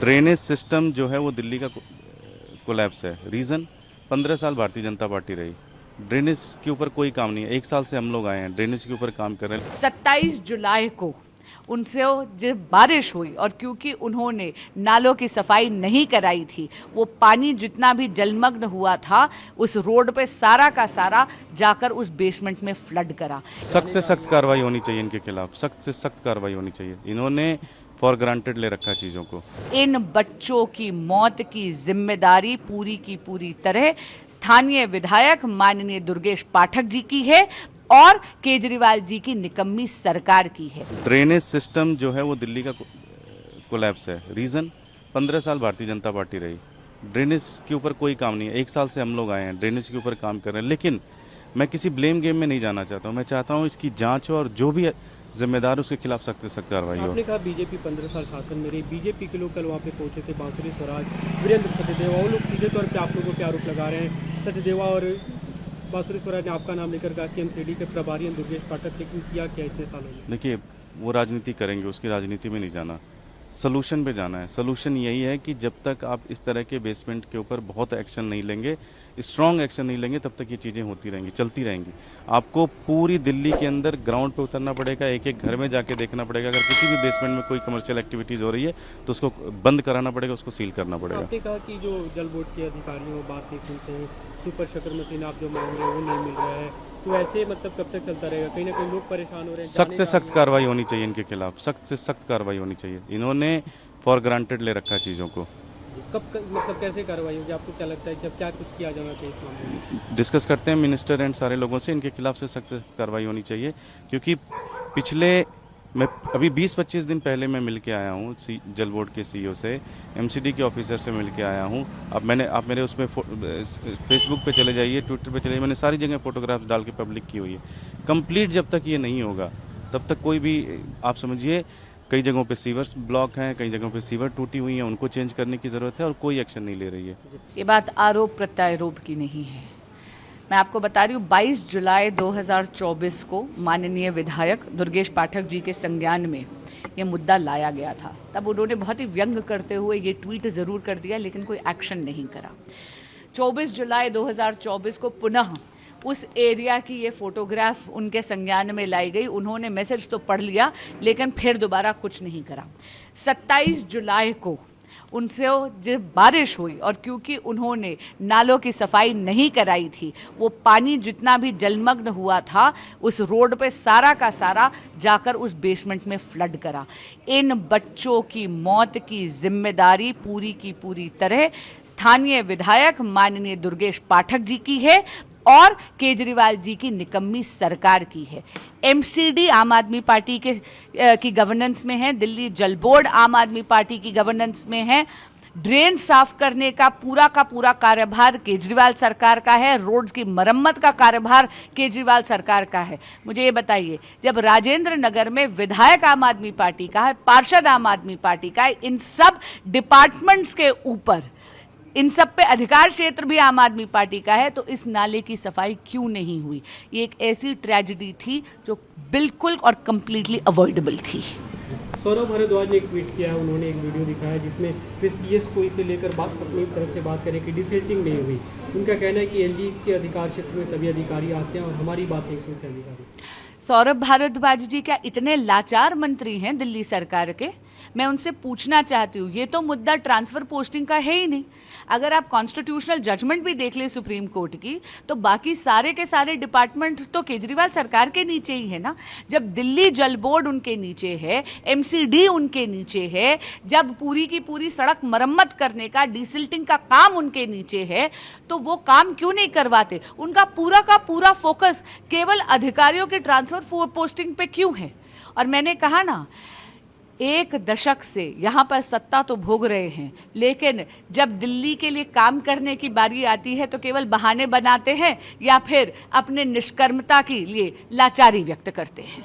Drainage system जो है वो दिल्ली का कोलैप्स है। रीज़न 15 साल भारतीय जनता पार्टी रही, ड्रेनेज के ऊपर कोई काम नहीं है। 1 साल से हम लोग आए हैं, ड्रेनेज के ऊपर काम कर रहे हैं। 27 जुलाई को उनसे जब बारिश हुई और क्योंकि उन्होंने नालों की सफाई नहीं कराई थी, वो पानी जितना भी जलमग्न हुआ था उस रोड पे सारा का सारा जाकर उस बेसमेंट में फ्लड करा। सख्त से सख्त कार्रवाई होनी चाहिए इनके खिलाफ, सख्त से सख्त कार्रवाई होनी चाहिए। इन्होंने फॉर ग्रांटेड ले रखा चीज़ों को। इन बच्चों की मौत की जिम्मेदारी पूरी की पूरी तरह स्थानीय विधायक माननीय दुर्गेश पाठक जी की है और केजरीवाल जी की निकम्मी सरकार की है। ड्रेनेज सिस्टम जो है वो दिल्ली का कोलैप्स है। रीज़न 15 साल भारतीय जनता पार्टी रही, ड्रेनेज के ऊपर कोई काम नहीं है। 1 साल से हम लोग आए हैं, ड्रेनेज के ऊपर काम कर रहे हैं। लेकिन मैं किसी ब्लेम गेम में नहीं जाना चाहता हूँ। मैं चाहता हूँ इसकी जांच हो और जो भी जिम्मेदार उसके खिलाफ सख्त से सख्त कार्रवाई हो। आपने कहा बीजेपी 15 साल शासन में रही, बीजेपी के लोग कल वहाँ पे पहुंचे थे, बांसुरी स्वराज, वीरेंद्र सचदेवा, वो लोग सीधे तौर पे आप लोगों पे आरोप लगा रहे हैं। सचदेवा और बांसुरी स्वराज ने आपका नाम लेकर कहा कि एमसीडी के प्रभारी हैं दुर्गेश पाठक, लेकिन किया क्या इतने सालों में? देखिए, वो राजनीति करेंगे, उसकी राजनीति में नहीं जाना, सलूशन पे जाना है। सलूशन यही है कि जब तक आप इस तरह के बेसमेंट के ऊपर बहुत एक्शन नहीं लेंगे, स्ट्रॉन्ग एक्शन नहीं लेंगे, तब तक ये चीज़ें होती रहेंगी, चलती रहेंगी। आपको पूरी दिल्ली के अंदर ग्राउंड पे उतरना पड़ेगा, एक एक घर में जाके देखना पड़ेगा। अगर किसी भी बेसमेंट में कोई कमर्शियल एक्टिविटीज़ हो रही है तो उसको बंद कराना पड़ेगा, उसको सील करना पड़ेगा। आपने कहा कि जो जल बोर्ड के अधिकारी वो बात नहीं सुनते हैं, सुपर शकर मशीन आप जो मांग रहे हैं वो नहीं मिल रहा है, तो ऐसे मतलब कब तक चलता रहेगा? कहीं ना कहीं लोग परेशान हो रहे हैं। सख्त से सख्त कार्रवाई होनी चाहिए इनके खिलाफ, सख्त से सख्त कार्रवाई होनी चाहिए। इन्होंने फॉर ग्रांटेड ले रखा चीज़ों को। मतलब कैसे कार्रवाई होगी? आपको क्या लगता है कि अब क्या कुछ किया जाना चाहिए इस मामले में? डिस्कस करते हैं मिनिस्टर एंड सारे लोगों से, इनके खिलाफ से सख्त कार्रवाई होनी चाहिए। क्योंकि मैं अभी 20-25 दिन पहले मैं मिल के आया हूँ जल बोर्ड के सीईओ से, एमसीडी के ऑफिसर से मिल के आया हूँ। आप मेरे उसमें फेसबुक पे चले जाइए, ट्विटर पे चले जाइए, मैंने सारी जगह फोटोग्राफ्स डाल के पब्लिक की हुई है। कंप्लीट जब तक ये नहीं होगा तब तक कोई भी, आप समझिए, कई जगहों पे सीवर्स ब्लॉक हैं, कई जगहों पे सीवर टूटी हुई हैं, उनको चेंज करने की ज़रूरत है और कोई एक्शन नहीं ले रही है। ये बात आरोप प्रत्यारोप की नहीं है। मैं आपको बता रही हूँ, 22 जुलाई 2024 को माननीय विधायक दुर्गेश पाठक जी के संज्ञान में ये मुद्दा लाया गया था। तब उन्होंने बहुत ही व्यंग करते हुए ये ट्वीट ज़रूर कर दिया, लेकिन कोई एक्शन नहीं करा। 24 जुलाई 2024 को पुनः उस एरिया की ये फोटोग्राफ उनके संज्ञान में लाई गई। उन्होंने मैसेज तो पढ़ लिया, लेकिन फिर दोबारा कुछ नहीं करा। 27 जुलाई को उनसे जब बारिश हुई और क्योंकि उन्होंने नालों की सफाई नहीं कराई थी, वो पानी जितना भी जलमग्न हुआ था उस रोड पे सारा का सारा जाकर उस बेसमेंट में फ्लड करा। इन बच्चों की मौत की जिम्मेदारी पूरी की पूरी तरह स्थानीय विधायक माननीय दुर्गेश पाठक जी की है और केजरीवाल जी की निकम्मी सरकार की है। एमसीडी आम आदमी पार्टी की गवर्नेंस में है, दिल्ली जल बोर्ड आम आदमी पार्टी की गवर्नेंस में है। ड्रेन साफ करने का पूरा कार्यभार केजरीवाल सरकार का है, रोड्स की मरम्मत का कार्यभार केजरीवाल सरकार का है। मुझे ये बताइए, जब राजेंद्र नगर में विधायक आम आदमी पार्टी का है, पार्षद आम आदमी पार्टी का है, इन सब डिपार्टमेंट्स के ऊपर, इन सब पे अधिकार क्षेत्र भी आम आदमी पार्टी का है, तो इस नाले की सफाई क्यों नहीं हुई? ये एक ऐसी ट्रेजेडी थी जो बिल्कुल और कंप्लीटली अवॉइडेबल थी। सौरभ भारद्वाज ने एक ट्वीट किया है, उन्होंने एक वीडियो दिखाया जिसमें वे सीएस को इसे लेकर अपनी तरफ से बात करें कि डिसेल्टिंग नहीं हुई। उनका कहना है कि एलजी के अधिकार क्षेत्र में सभी अधिकारी आते हैं और हमारी बात नहीं सुनते अधिकारी। सौरभ भारद्वाज जी क्या इतने लाचार मंत्री हैं दिल्ली सरकार के? मैं उनसे पूछना चाहती हूँ, ये तो मुद्दा ट्रांसफर पोस्टिंग का है ही नहीं। अगर आप कॉन्स्टिट्यूशनल जजमेंट भी देख लें सुप्रीम कोर्ट की, तो बाकी सारे के सारे डिपार्टमेंट तो केजरीवाल सरकार के नीचे ही है ना। जब दिल्ली जल बोर्ड उनके नीचे है, एमसीडी उनके नीचे है, जब पूरी की पूरी सड़क मरम्मत करने का, डिसिल्टिंग का काम उनके नीचे है, तो वो काम क्यों नहीं करवाते? उनका पूरा का पूरा फोकस केवल अधिकारियों के ट्रांसफर पोस्टिंग पे क्यों है? और मैंने कहा ना, 1 दशक से यहाँ पर सत्ता तो भोग रहे हैं, लेकिन जब दिल्ली के लिए काम करने की बारी आती है तो केवल बहाने बनाते हैं या फिर अपने निष्कर्मता के लिए लाचारी व्यक्त करते हैं।